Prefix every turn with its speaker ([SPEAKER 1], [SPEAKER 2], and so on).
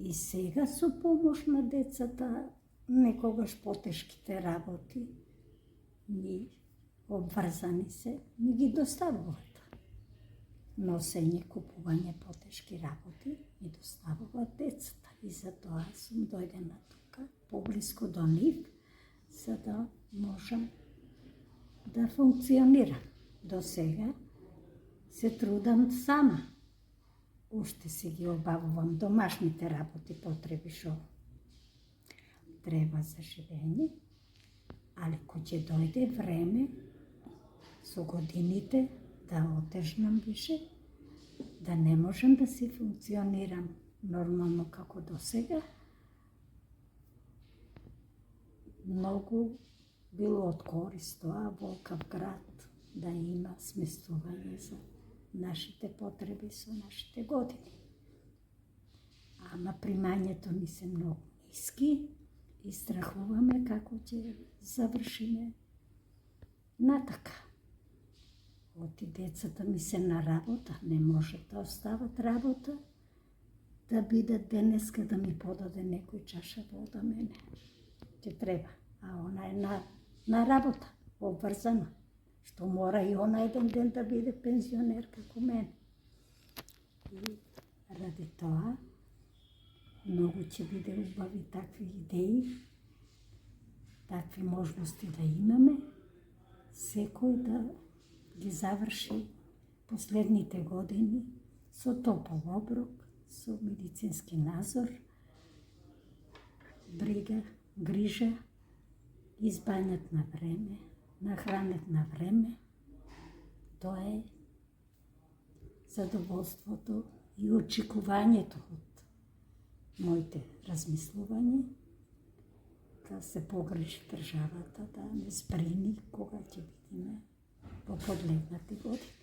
[SPEAKER 1] И сега со помош на децата, некогаш потешките работи, ни обврзани се, ми ги доставуват. Носење, купување потешки работи ми доставуват децата. И затоа сум дојдена тука, поблиско до нив, за да можам да функционирам. До сега се трудам сама. Уште си ги обавувам домашните работи, потреби шо треба за живење, али кој ќе дојде време со годините да отежнам више, да не можам да си функционирам нормално како до сега, многу било од корист тоа во оваков град да има сместување за нашите потреби со нашите години. Ама примањето ни се многу ниски и страхуваме како ќе завршиме натака. Оти децата ми се на работа, не може да остават работа, да бидат денеска да ми подаде некој чаша вода мене. Ќе треба, а она е на работа, обврзана, што мора и она еден ден да биде пензионер како мене. И ради тоа, многу ќе биде убави такви идеи, такви можности да имаме, секој да ги заврши последните години со топол оброк, со медицински надзор, брига, грижа, избањат на време, нахранет на време. Тоа е задоволството и очекувањето од моите размислувања, да се погрижи државата, да не збрини кога ќе бидеме во подледнати години.